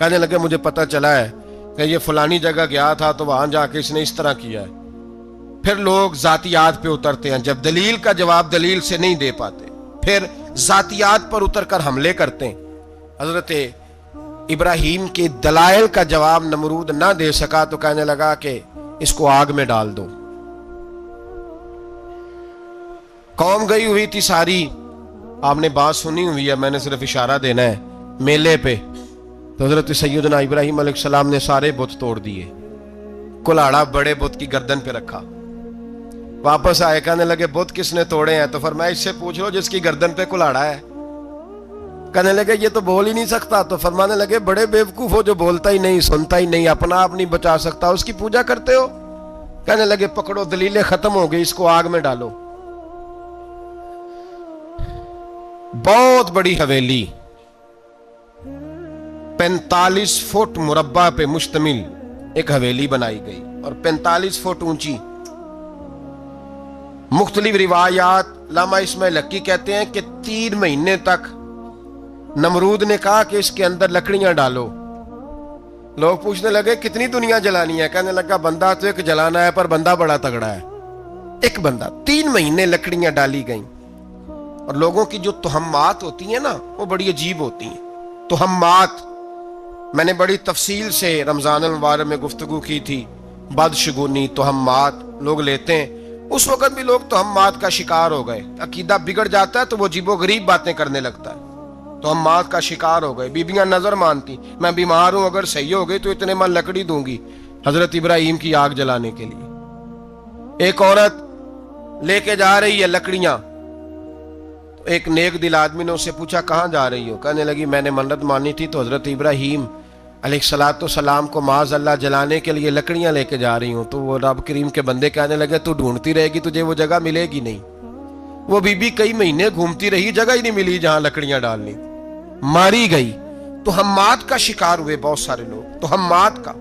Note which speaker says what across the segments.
Speaker 1: کہنے لگے مجھے پتہ چلا ہے کہ یہ فلانی جگہ گیا تھا تو وہاں جا کے اس نے اس طرح کیا ہے۔ پھر لوگ ذاتیات پہ اترتے ہیں، جب دلیل کا جواب دلیل سے نہیں دے پاتے پھر ذاتیات پر اتر کر حملے کرتے ہیں۔ حضرت ابراہیم کے دلائل کا جواب نمرود نہ دے سکا تو کہنے لگا کہ اس کو آگ میں ڈال دو۔ قوم گئی ہوئی تھی ساری، آپ نے بات سنی ہوئی ہے، میں نے صرف اشارہ دینا ہے، میلے پہ تو حضرت سیدنا ابراہیم علیہ السلام نے سارے بت توڑ دیے، کلاڑا بڑے بت کی گردن پہ رکھا، واپس آئے کہنے لگے بت کس نے توڑے ہیں؟ تو فرمایا اس سے پوچھ لو جس کی گردن پہ کلاڑا ہے۔ کہنے لگے یہ تو بول ہی نہیں سکتا، تو فرمانے لگے بڑے بیوقوف ہو جو بولتا ہی نہیں، سنتا ہی نہیں، اپنا آپ نہیں بچا سکتا، اس کی پوجا کرتے ہو؟ کہنے لگے پکڑو دلیلیں ختم ہو گئی، اس کو آگ میں ڈالو۔ بہت بڑی حویلی 45 فٹ مربع پہ مشتمل ایک حویلی بنائی گئی اور 45 فٹ اونچی۔ مختلف روایات، علامہ اسماعیل حقی کہتے ہیں کہ 3 مہینے تک نمرود نے کہا کہ اس کے اندر لکڑیاں ڈالو۔ لوگ پوچھنے لگے کتنی دنیا جلانی ہے؟ کہنے لگا بندہ تو ایک جلانا ہے پر بندہ بڑا تگڑا ہے، ایک بندہ۔ 3 مہینے لکڑیاں ڈالی گئیں، اور لوگوں کی جو تہمات ہوتی ہیں نا وہ بڑی عجیب ہوتی ہیں۔ تہمات میں نے بڑی تفصیل سے رمضان المبارک میں گفتگو کی تھی، بدشگونی تہمات لوگ لیتے ہیں، اس وقت بھی لوگ تہمات کا شکار ہو گئے، عقیدہ بگڑ جاتا ہے تو وہ عجیب و غریب باتیں کرنے لگتا ہے، تہمات کا شکار ہو گئے۔ بیبیاں نظر مانتی، میں بیمار ہوں اگر صحیح ہو گئی تو اتنے من لکڑی دوں گی حضرت ابراہیم کی آگ جلانے کے لیے۔ ایک عورت لے کے جا رہی ہے لکڑیاں، ایک نیک دل آدمی نے اس سے پوچھا کہاں جا رہی ہو؟ کہنے لگی میں نے منت مانی تھی تو حضرت ابراہیم علیہ السلام کو معاذ اللہ جلانے کے لیے لکڑیاں لے کے جا رہی ہوں۔ تو وہ رب کریم کے بندے کہنے لگے تو ڈھونڈتی رہے گی، تجھے وہ جگہ ملے گی نہیں۔ وہ بی بی کئی مہینے گھومتی رہی، جگہ ہی نہیں ملی جہاں لکڑیاں ڈالنی، ماری گئی۔ تہمات کا شکار ہوئے بہت سارے لوگ، تہمات کا۔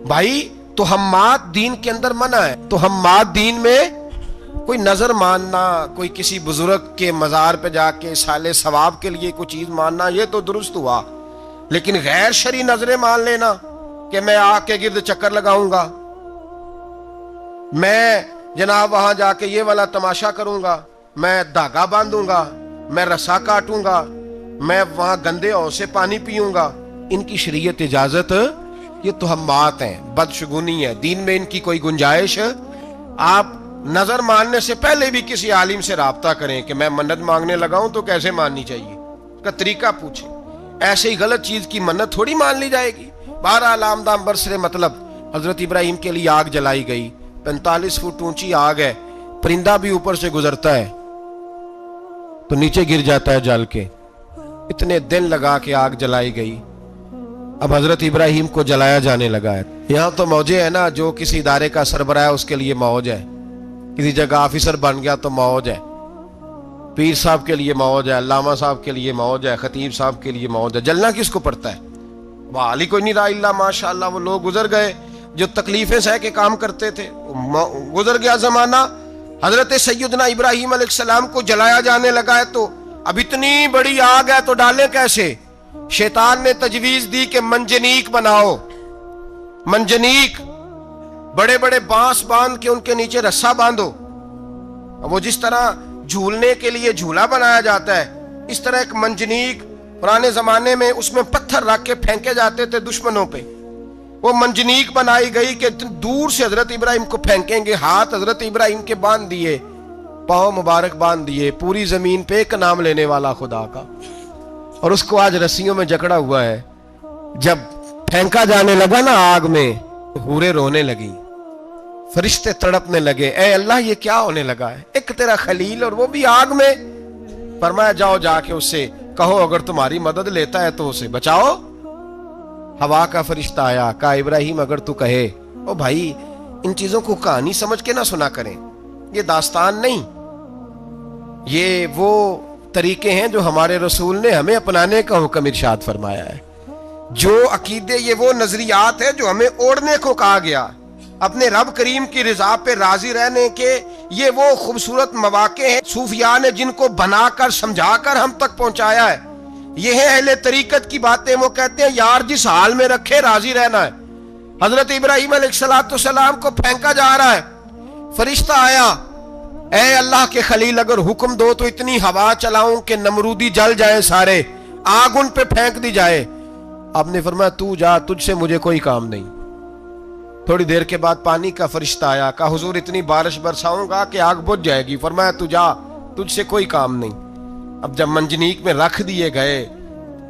Speaker 1: بھائی تہمات دین کے اندر منع ہے، تہمات دین میں کوئی نظر ماننا، کوئی کسی بزرگ کے مزار پہ جا کے سالے ثواب کے لیے کوئی چیز ماننا، یہ تو درست ہوا، لیکن غیر شرعی نظریں مان لینا کہ میں آگ کے گرد چکر لگاؤں گا، میں جناب وہاں جا کے یہ والا تماشا کروں گا، میں دھاگا باندھوں گا، میں رسا کاٹوں گا، میں وہاں گندے ہو سے پانی پیوں گا، ان کی شریعت اجازت، یہ تہمات ہیں، بدشگونی ہے، دین میں ان کی کوئی گنجائش۔ آپ نظر ماننے سے پہلے بھی کسی عالم سے رابطہ کریں کہ میں منت مانگنے لگاؤں تو کیسے ماننی چاہیے، کا طریقہ پوچھیں، ایسے ہی غلط چیز کی منت تھوڑی مان لی جائے گی۔ بہرحال آمدام برسر مطلب حضرت ابراہیم کے لیے آگ جلائی گئی، 45 فٹ اونچی آگ ہے، پرندہ بھی اوپر سے گزرتا ہے تو نیچے گر جاتا ہے جل کے، اتنے دن لگا کے آگ جلائی گئی۔ اب حضرت ابراہیم کو جلایا جانے لگا ہے۔ یہاں تو موجے ہے نا، جو کسی ادارے کا سربراہ ہے اس کے لیے موج ہے، کسی جگہ آفیسر بن گیا تو موج ہے، پیر صاحب کے لیے موج ہے، علامہ صاحب کے لیے موج ہے، خطیب صاحب کے لیے موج ہے۔ جلنا کس کو پڑتا ہے؟ وہاں علی کوئی نہیں رہا اللہ ماشاءاللہ، وہ لوگ گزر گئے جو تکلیفیں سہ کے کام کرتے تھے، گزر گیا زمانہ۔ حضرت سیدنا ابراہیم علیہ السلام کو جلایا جانے لگا ہے تو اب اتنی بڑی آگ ہے تو ڈالیں کیسے؟ شیطان نے تجویز دی کہ منجنیق بناؤ، منجنیق، بڑے بڑے بانس باندھ کے ان کے نیچے رسا باندھو، وہ جس طرح جھولنے کے لیے جھولا بنایا جاتا ہے اس طرح ایک منجنیق پرانے زمانے میں اس میں پتھر رکھ کے پھینکے جاتے تھے دشمنوں پہ، وہ منجنیق بنائی گئی کہ دور سے حضرت ابراہیم کو پھینکیں گے، ہاتھ حضرت ابراہیم کے باندھ دیے، پاؤں مبارک باندھ دیے، پوری زمین پہ ایک نام لینے والا خدا کا، اور اس کو آج رسیوں میں جکڑا ہوا ہے۔ جب پھینکا جانے لگا نا آگ میں، حوریں رونے لگی، فرشتے تڑپنے لگے، اے اللہ یہ کیا ہونے لگا ہے؟ ایک تیرا خلیل اور وہ بھی آگ میں۔ فرمایا جاؤ جا کے اس سے کہو اگر تمہاری مدد لیتا ہے تو اسے بچاؤ۔ ہوا کا فرشتہ آیا، کہا ابراہیم اگر تو کہے۔ او بھائی ان چیزوں کو کہانی سمجھ کے نہ سنا کریں، یہ داستان نہیں، یہ وہ طریقے ہیں جو ہمارے رسول نے ہمیں اپنانے کا حکم ارشاد فرمایا ہے، جو عقیدے، یہ وہ نظریات ہیں جو ہمیں اوڑھنے کو کہا گیا، اپنے رب کریم کی رضا پہ راضی رہنے کے یہ وہ خوبصورت مواقع ہیں صوفیاء نے جن کو بنا کر سمجھا کر ہم تک پہنچایا ہے۔ یہ ہے اہل طریقت کی باتیں. وہ کہتے ہیں یار جس حال میں رکھے راضی رہنا ہے. حضرت ابراہیم علیہ السلام کو پھینکا جا رہا ہے. فرشتہ آیا, اے اللہ کے خلیل اگر حکم دو تو اتنی ہوا چلاؤں کہ نمرودی جل جائیں سارے, آگ ان پہ پھینک دی جائے. آپ نے فرمایا تو جا, تجھ سے مجھے کوئی کام نہیں. تھوڑی دیر کے بعد پانی کا فرشتہ آیا, کہا حضور اتنی بارش برساؤں گا کہ آگ بجھ جائے گی. فرمایا تو جا, تجھ سے کوئی کام نہیں. اب جب منجنیق میں رکھ دیے گئے,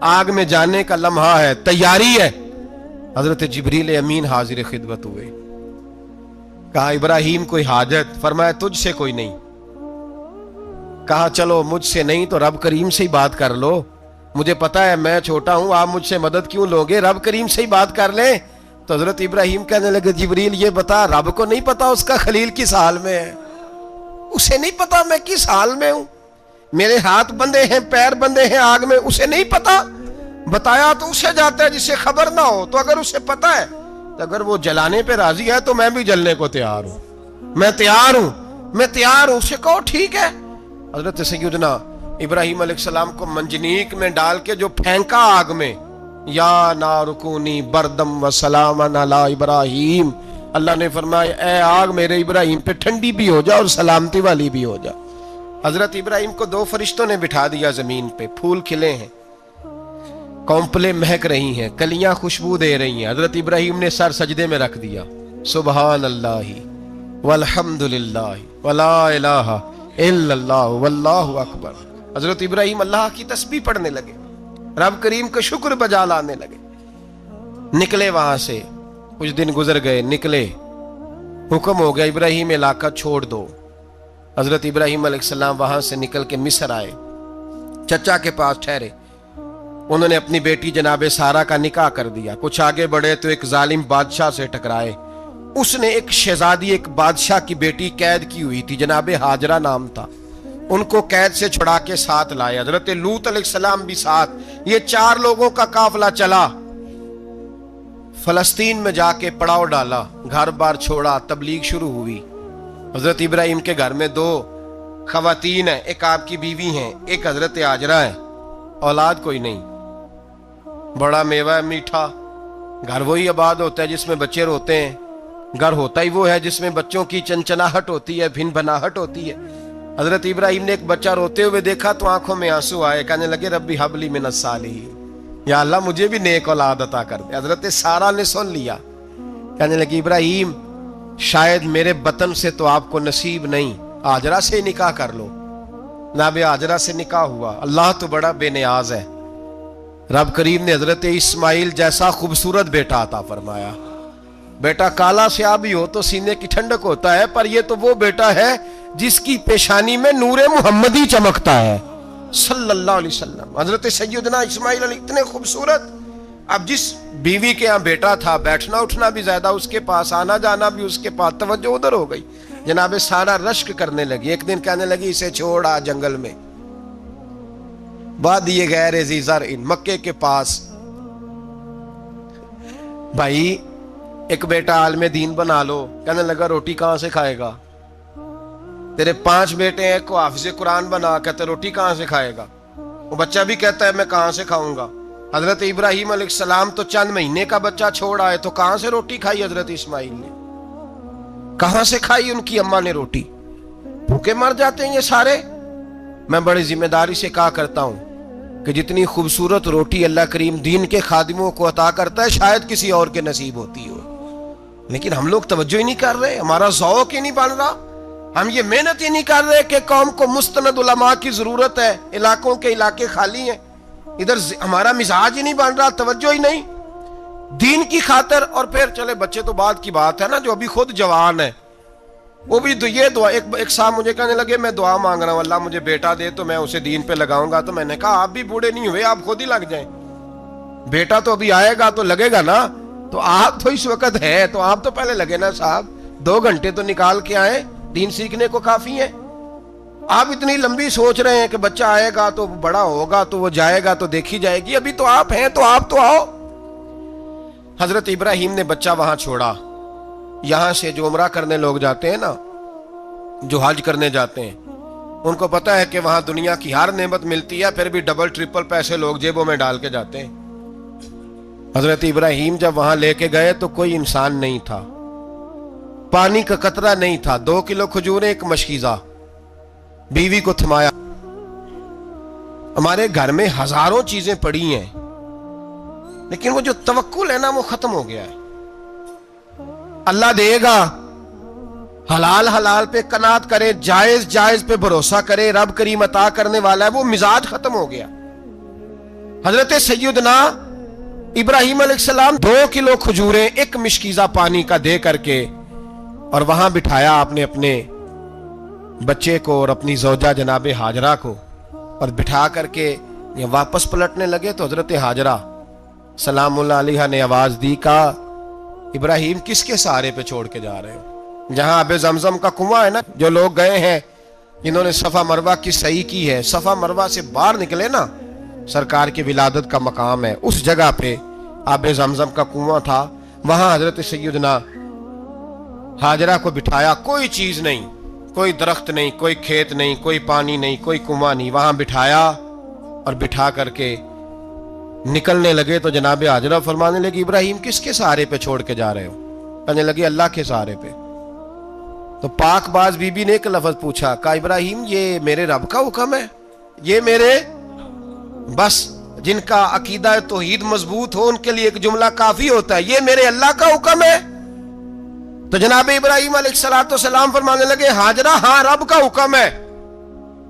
Speaker 1: آگ میں جانے کا لمحہ ہے, تیاری ہے, حضرت جبریل امین حاضر خدمت ہوئے. کہا ابراہیم کوئی حاجت؟ فرمایا تجھ سے کوئی نہیں. کہا چلو مجھ سے نہیں تو رب کریم سے ہی بات کر لو, مجھے پتا ہے میں چھوٹا ہوں, آپ مجھ سے مدد کیوں لوگے, رب کریم سے ہی بات کر لیں. تو حضرت ابراہیم کہنے لگے جبریل یہ بتا, رب کو نہیں پتا اس کا خلیل کس حال میں ہے؟ اسے نہیں پتا میں کس حال میں ہوں, میرے ہاتھ بندے ہیں, پیر بندے ہیں آگ میں, اسے نہیں پتا. بتایا تو اسے جاتا ہے جسے خبر نہ ہو. تو اگر اسے پتا ہے تو اگر وہ جلانے پہ راضی ہے تو میں بھی جلنے کو تیار ہوں, میں تیار ہوں. اسے کہو ٹھیک ہے. حضرت سیدنا ابراہیم علیہ السلام کو منجنیق میں ڈال کے جو پھینکا آگ میں, یا نار کونی بردم و سلاما علی ابراہیم, اللہ نے فرمایا اے آگ میرے ابراہیم پہ ٹھنڈی بھی ہو جا اور سلامتی والی بھی ہو جا. حضرت ابراہیم کو 2 فرشتوں نے بٹھا دیا زمین پہ. پھول کھلے ہیں, کونپلیں مہک رہی ہیں, کلیاں خوشبو دے رہی ہیں. حضرت ابراہیم نے سر سجدے میں رکھ دیا, سبحان اللہ والحمد للہ ولا الہ الا اللہ واللہ اکبر. حضرت ابراہیم اللہ کی تسبیح پڑھنے لگے, رب کریم کا شکر بجا لانے لگے. نکلے وہاں سے, کچھ دن گزر گئے, نکلے, حکم ہو گیا ابراہیم علاقہ چھوڑ دو. حضرت ابراہیم علیہ السلام وہاں سے نکل کے مصر آئے, چچا کے پاس ٹھہرے. انہوں نے اپنی بیٹی جناب سارہ کا نکاح کر دیا. کچھ آگے بڑھے تو ایک ظالم بادشاہ سے ٹکرائے. اس نے ایک شہزادی, ایک بادشاہ کی بیٹی قید کی ہوئی تھی, جناب ہاجرہ نام تھا. ان کو قید سے چھڑا کے ساتھ لائے. حضرت لوط علیہ السلام بھی ساتھ. یہ 4 لوگوں کا قافلہ چلا, فلسطین میں جا کے پڑاؤ ڈالا, گھر بار چھوڑا, تبلیغ شروع ہوئی. حضرت ابراہیم کے گھر میں 2 خواتین ہیں, ایک آپ کی بیوی ہیں, ایک حضرت ہاجرہ ہے. اولاد کوئی نہیں, بڑا میوہ ہے میٹھا. گھر وہی آباد ہوتا ہے جس میں بچے روتے ہیں, گھر ہوتا ہی وہ ہے جس میں بچوں کی چنچناہٹ ہوتی ہے, بھن بھناہٹ ہوتی ہے. حضرت ابراہیم نے ایک بچہ روتے ہوئے دیکھا تو آنکھوں میں آنسو آئے, کہنے لگے ربی حب لی من الصالحین, یا اللہ مجھے بھی نیک اولاد عطا کر دے. حضرت سارہ نے سن لیا, کہنے لگی ابراہیم شاید میرے بطن سے تو آپ کو نصیب نہیں, ہاجرہ سے نکاح کر لو. جناب ہاجرہ سے نکاح ہوا. اللہ تو بڑا بے نیاز ہے, رب کریم نے حضرت اسماعیل جیسا خوبصورت بیٹا عطا فرمایا. بیٹا کالا سیاہ بھی ہو تو سینے کی ٹھنڈک ہوتا ہے, پر یہ تو وہ بیٹا ہے جس کی پیشانی میں نور محمدی چمکتا ہے صلی اللہ علیہ وسلم. حضرت سیدنا اسماعیل علیہ اتنے خوبصورت. اب جس بیوی کے ہاں بیٹا تھا, بیٹھنا اٹھنا بھی زیادہ اس کے پاس, آنا جانا بھی اس کے پاس, توجہ ادھر ہو گئی. جناب سارہ رشک کرنے لگی. ایک دن کہنے لگی اسے چھوڑ آ جنگل میں, وادی غیر ذی زرع, مکے کے پاس. بھائی ایک بیٹا عالم دین بنا لو. کہنے لگا روٹی کہاں سے کھائے گا؟ تیرے 5 بیٹے ہیں, کو حافظ قرآن بنا, کہتے روٹی کہاں سے کھائے گا؟ وہ بچہ بھی کہتا ہے میں کہاں سے کھاؤں گا. حضرت ابراہیم علیہ السلام تو چند مہینے کا بچہ چھوڑ آئے, تو کہاں سے روٹی کھائی حضرت اسماعیل نے؟ کہاں سے کھائی ان کی اماں نے روٹی؟ بھوکے مر جاتے ہیں یہ سارے. میں بڑی ذمہ داری سے کہا کرتا ہوں کہ جتنی خوبصورت روٹی اللہ کریم دین کے خادموں کو عطا کرتا ہے شاید کسی اور کے نصیب ہوتی ہو, لیکن ہم لوگ توجہ ہی نہیں کر رہے, ہمارا ذوق ہی نہیں بن رہا, ہم یہ محنت ہی نہیں کر رہے کہ قوم کو مستند علماء کی ضرورت ہے, علاقوں کے علاقے خالی ہیں, ادھر ہمارا مزاج ہی نہیں بن رہا, توجہ ہی نہیں دین کی خاطر. اور پھر چلے بچے تو بعد کی بات ہے نا, جو ابھی خود جوان ہے وہ بھی یہ دعا. ایک صاحب مجھے کہنے لگے میں دعا مانگ رہا ہوں اللہ مجھے بیٹا دے تو میں اسے دین پہ لگاؤں گا. تو میں نے کہا آپ بھی بوڑھے نہیں ہوئے, آپ خود ہی لگ جائیں, بیٹا تو ابھی آئے گا تو لگے گا نا. تو آپ تو اس وقت ہے تو آپ تو پہلے لگے نا صاحب, 2 گھنٹے تو نکال کے آئے, دین سیکھنے کو کافی ہے. آپ اتنی لمبی سوچ رہے ہیں کہ بچہ آئے گا تو بڑا ہوگا تو وہ جائے گا تو دیکھی جائے گی, ابھی تو آپ ہیں تو آپ تو آؤ. حضرت ابراہیم نے بچہ وہاں چھوڑا. یہاں سے جو عمرہ کرنے لوگ جاتے ہیں نا, جو حج کرنے جاتے ہیں, ان کو پتا ہے کہ وہاں دنیا کی ہر نعمت ملتی ہے، پھر بھی ڈبل ٹرپل پیسے لوگ جیبوں میں ڈال کے جاتے ہیں۔ حضرت ابراہیم جب وہاں لے کے گئے تو کوئی انسان نہیں تھا، پانی کا قطرہ نہیں تھا، 2 کلو کھجوریں، ایک مشکیزہ، بیوی کو تھمایا۔ ہمارے گھر میں ہزاروں چیزیں پڑی ہیں، لیکن وہ جو توکل ہے نا وہ ختم ہو گیا ہے۔ اللہ دے گا، حلال حلال پہ قناعت کرے، جائز جائز پہ بھروسہ کرے، رب کریم عطا کرنے والا ہے، وہ مزاج ختم ہو گیا۔ حضرت سیدنا ابراہیم علیہ السلام 2 کلو کھجوریں، ایک مشکیزہ پانی کا دے کر کے، اور وہاں بٹھایا آپ نے اپنے بچے کو اور اپنی زوجہ جناب ہاجرہ کو، اور بٹھا کر کے یہ واپس پلٹنے لگے تو حضرت ہاجرہ سلام اللہ علیہ نے آواز دی، کہا ابراہیم کس کے سہارے پہ چھوڑ کے جا رہے ہو؟ جہاں آب زمزم کا کنواں ہے نا، جو لوگ گئے ہیں جنہوں نے صفا مروہ کی صحیح کی ہے، صفا مروہ سے باہر نکلے نا، سرکار کی ولادت کا مقام ہے، اس جگہ پہ آب زمزم کا کنواں تھا، وہاں حضرت سیدنا ہاجرہ کو بٹھایا، کوئی چیز نہیں، کوئی درخت نہیں، کوئی کھیت نہیں، کوئی پانی نہیں، کوئی کنواں نہیں، وہاں بٹھایا، اور بٹھا کر کے نکلنے لگے تو جناب ہاجرہ فرمانے لگی ابراہیم کس کے سہارے پہ چھوڑ کے جا رہے ہو؟ کہنے لگی اللہ کے سہارے پہ۔ تو پاک باز بی بی نے ایک لفظ پوچھا، کہا ابراہیم یہ میرے رب کا حکم ہے، یہ میرے، بس جن کا عقیدہ توحید مضبوط ہو ان کے لیے ایک جملہ کافی ہوتا ہے، یہ میرے اللہ کا حکم ہے۔ تو جناب ابراہیم علیہ السلام فرمانے لگے ہاجرہ ہاں رب کا حکم ہے۔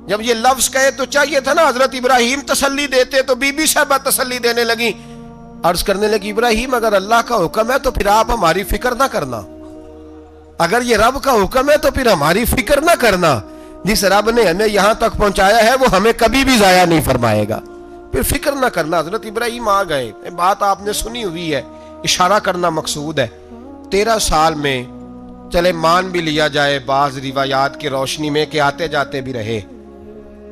Speaker 1: جب یہ لفظ کہے تو چاہیے تھا نا حضرت ابراہیم تسلی دیتے، تو بی بی صاحبہ تسلی دینے لگی، عرض کرنے لگی ابراہیم اگر اللہ کا حکم ہے تو پھر آپ ہماری فکر نہ کرنا، اگر یہ رب کا حکم ہے تو پھر ہماری فکر نہ کرنا، جس رب نے ہمیں یہاں تک پہنچایا ہے وہ ہمیں کبھی بھی ضائع نہیں فرمائے گا، پھر فکر نہ کرنا۔ حضرت ابراہیم آ گئے، بات آپ نے سنی ہوئی ہے، اشارہ کرنا مقصود ہے۔ 13 سال میں چلے مان بھی لیا جائے بعض روایات کی روشنی میں کہ آتے جاتے بھی رہے،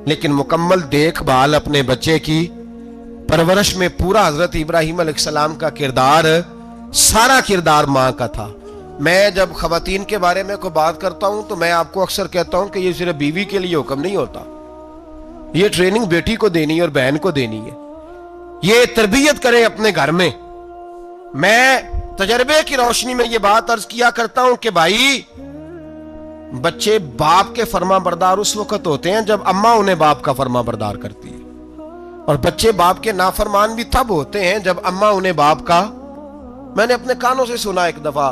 Speaker 1: لیکن مکمل دیکھ بھال اپنے بچے کی پرورش میں پورا حضرت ابراہیم علیہ السلام کا کردار، سارا کردار ماں کا تھا۔ میں جب خواتین کے بارے میں کوئی بات کرتا ہوں تو میں آپ کو اکثر کہتا ہوں کہ یہ صرف بیوی کے لیے حکم نہیں ہوتا، یہ ٹریننگ بیٹی کو دینی ہے اور بہن کو دینی ہے، یہ تربیت کریں اپنے گھر میں۔ میں تجربے کی روشنی میں یہ بات عرض کیا کرتا ہوں کہ بھائی بچے باپ کے فرما بردار اس وقت ہوتے ہیں جب اماں انہیں باپ کا فرما بردار کرتی ہے، اور بچے باپ کے نافرمان بھی تب ہوتے ہیں جب اماں انہیں باپ کا۔ میں نے اپنے کانوں سے سنا ایک دفعہ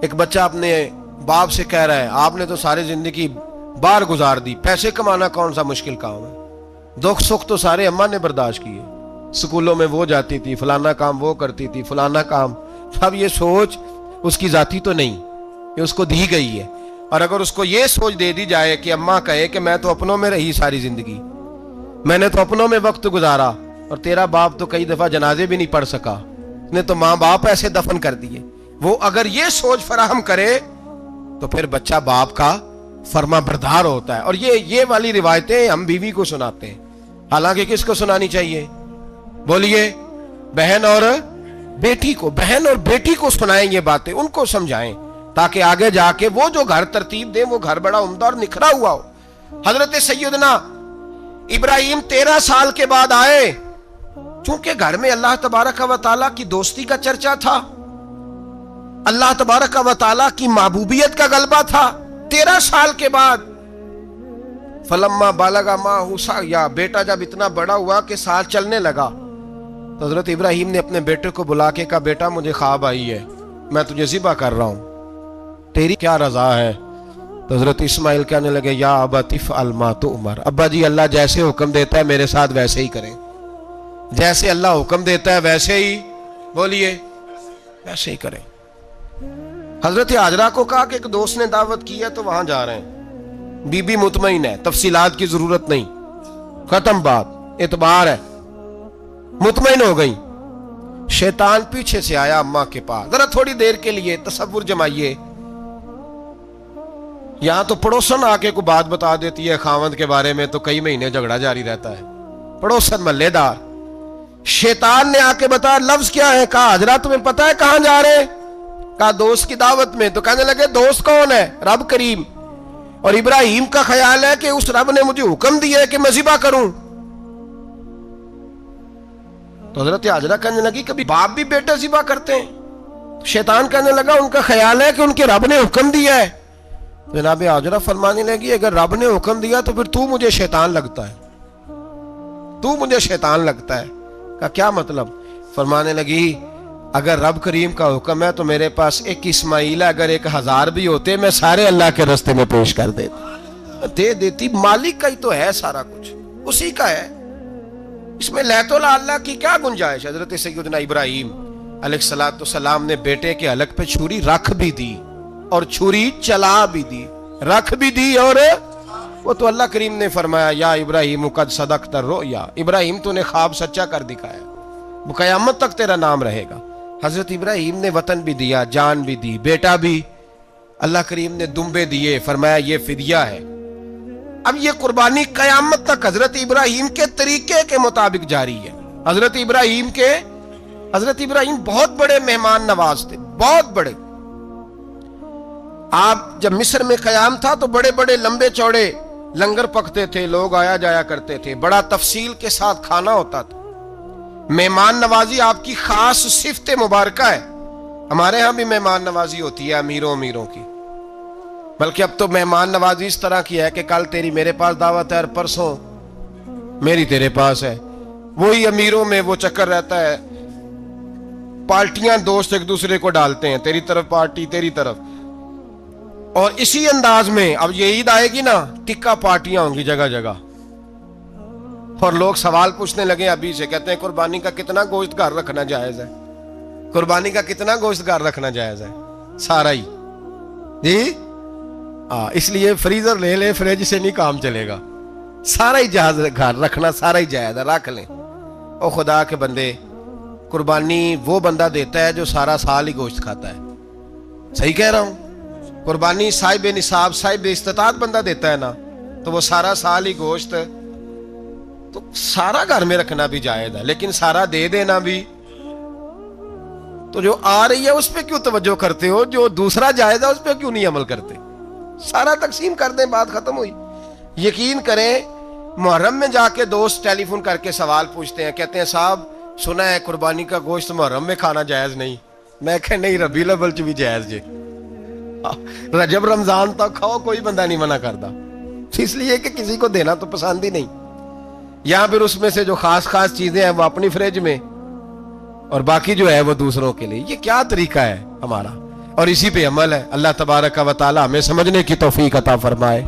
Speaker 1: ایک بچہ اپنے باپ سے کہہ رہا ہے آپ نے تو ساری زندگی باہر گزار دی، پیسے کمانا کون سا مشکل کام ہے، دکھ سکھ تو سارے اماں نے برداشت کیے، سکولوں میں وہ جاتی تھی، فلانا کام وہ کرتی تھی، فلانا کام۔ اب یہ سوچ اس کی ذاتی تو نہیں، یہ اس کو دی گئی ہے، اور اگر اس کو یہ سوچ دے دی جائے کہ اماں کہے کہ میں تو اپنوں میں رہی ساری زندگی، میں نے تو اپنوں میں وقت گزارا، اور تیرا باپ تو کئی دفعہ جنازے بھی نہیں پڑھ سکا، نے تو ماں باپ ایسے دفن کر دیے، وہ اگر یہ سوچ فراہم کرے تو پھر بچہ باپ کا فرما بردار ہوتا ہے۔ اور یہ والی روایتیں ہم بیوی کو سناتے ہیں، حالانکہ کس کو سنانی چاہیے؟ بولیے، بہن اور بیٹی کو، بہن اور بیٹی کو سنائیں یہ باتیں، ان کو سمجھائیں تاکہ آگے جا کے وہ جو گھر ترتیب دیں وہ گھر بڑا عمدہ اور نکھرا ہوا ہو۔ حضرت سیدنا ابراہیم 13 سال کے بعد آئے، چونکہ گھر میں اللہ تبارک و تعالیٰ کی دوستی کا چرچا تھا، اللہ تبارک و تعالیٰ کی محبوبیت کا غلبہ تھا۔ 13 سال کے بعد فلما بالغ معہ سعیا، بیٹا جب اتنا بڑا ہوا کہ سال چلنے لگا تو حضرت ابراہیم نے اپنے بیٹے کو بلا کے کہا بیٹا مجھے خواب آئی ہے، میں تجھے ذبح کر رہا ہوں، تیری کیا رضا ہے؟ تو حضرت اسماعیل کہنے لگے یا ابت افعل ما تؤمر، ابا جی اللہ جیسے حکم دیتا ہے میرے ساتھ ویسے ہی کریں، جیسے اللہ حکم دیتا ہے ویسے ہی، بولیے، ویسے ہی کریں۔ حضرت ہاجرہ کو کہا کہ ایک دوست نے دعوت کی ہے تو وہاں جا رہے ہیں، بی بی مطمئن ہے، تفصیلات کی ضرورت نہیں، ختم بات، اعتبار ہے، مطمئن ہو گئی۔ شیطان پیچھے سے آیا اماں کے پاس، ذرا تھوڑی دیر کے لیے تصور جمائیے، یہاں تو پڑوسن آ کے کوئی بات بتا دیتی ہے خاوند کے بارے میں تو کئی مہینے جھگڑا جاری رہتا ہے، پڑوسن محلے دار۔ شیطان نے آ کے بتایا لفظ کیا ہے؟ کہا حاجرہ تمہیں پتا ہے کہاں جا رہے؟ کہا دوست کی دعوت میں۔ تو کہنے لگے دوست کون ہے؟ رب کریم۔ اور ابراہیم کا خیال ہے کہ اس رب نے مجھے حکم دیا ہے کہ میں ذبح کروں. تو حضرت حاجرہ کہنے لگی کبھی باپ بھی بیٹا ذبح کرتے ہیں؟ شیطان کہنے لگا ان کا خیال ہے کہ ان کے رب نے حکم دیا ہے. جناب حاجرہ فرمانے لگی اگر رب نے حکم دیا تو پھر تو مجھے شیطان لگتا ہے, تو مجھے شیطان لگتا ہے. کا کیا مطلب؟ فرمانے لگی اگر رب کریم کا حکم ہے تو میرے پاس ایک اسماعیل ہے, اگر 1000 بھی ہوتے میں سارے اللہ کے راستے میں پیش کر دیتا, دے دیتی. مالک کا ہی تو ہے سارا کچھ, اسی کا ہے, اس میں لیت اللہ کی کیا گنجائش. حضرت سیدنا ابراہیم علیہ السلام نے بیٹے کے حلق پہ چھری رکھ بھی دی اور چھری چلا بھی دی, رکھ بھی دی. اور وہ تو اللہ کریم نے فرمایا یا ابراہیم قد صدقت الرؤیا, ابراہیم تو نے خواب سچا کر دکھایا, وہ قیامت تک تیرا نام رہے گا. حضرت ابراہیم نے وطن بھی دیا, جان بھی دی, بیٹا بھی. اللہ کریم نے دمبے دیے, فرمایا یہ فدیہ ہے. اب یہ قربانی قیامت تک حضرت ابراہیم کے طریقے کے مطابق جاری ہے. حضرت ابراہیم بہت بڑے مہمان نواز تھے, بہت بڑے. آپ جب مصر میں قیام تھا تو بڑے بڑے لمبے چوڑے لنگر پکتے تھے, لوگ آیا جایا کرتے تھے, بڑا تفصیل کے ساتھ کھانا ہوتا تھا. مہمان نوازی آپ کی خاص صفت مبارکہ ہے. ہمارے ہاں بھی مہمان نوازی ہوتی ہے امیروں کی, بلکہ اب تو مہمان نوازی اس طرح کی ہے کہ کل تیری میرے پاس دعوت ہے اور پرسوں میری تیرے پاس ہے. وہی امیروں میں وہ چکر رہتا ہے, پارٹیاں دوست ایک دوسرے کو ڈالتے ہیں, تیری طرف پارٹی تیری طرف. اور اسی انداز میں اب یہ عید آئے گی نا, ٹکا پارٹیاں ہوں گی جگہ جگہ, اور لوگ سوال پوچھنے لگے ابھی سے, کہتے ہیں قربانی کا کتنا گوشت گھر رکھنا جائز ہے, قربانی کا کتنا گوشت گھر رکھنا جائز ہے؟ سارا ہی جی. اس لیے فریزر لے لے, فریج سے نہیں کام چلے گا, سارا ہی جہاز گھر رکھنا سارا ہی جائز ہے, رکھ لیں. او خدا کے بندے, قربانی وہ بندہ دیتا ہے جو سارا سال ہی گوشت کھاتا ہے. صحیح کہہ رہا ہوں؟ قربانی صاحب نصاب صاحب استطاعت بندہ دیتا ہے نا, تو وہ سارا سال ہی گوشت, تو سارا گھر میں رکھنا بھی جائز ہے, لیکن سارا دے دینا بھی. تو جو آ رہی ہے اس پہ کیوں توجہ کرتے ہو, جو دوسرا جائز ہے اس پہ کیوں نہیں عمل کرتے؟ سارا تقسیم کر دیں, بات ختم ہوئی. یقین کریں محرم میں جا کے دوست ٹیلی فون کر کے سوال پوچھتے ہیں, کہتے ہیں صاحب سنا ہے قربانی کا گوشت محرم میں کھانا جائز نہیں. میں کہ نہیں, ربیع الاول چ بھی جائز جے, رجب رمضان تک کھاؤ, کوئی بندہ نہیں منع کرتا. اس لیے کہ کسی کو دینا تو پسند ہی نہیں. یا پھر اس میں سے جو خاص چیزیں ہیں وہ اپنی فریج میں, اور باقی جو ہے وہ دوسروں کے لیے. یہ کیا طریقہ ہے ہمارا؟ اور اسی پہ عمل ہے. اللہ تبارک و تعالی ہمیں سمجھنے کی توفیق عطا فرمائے.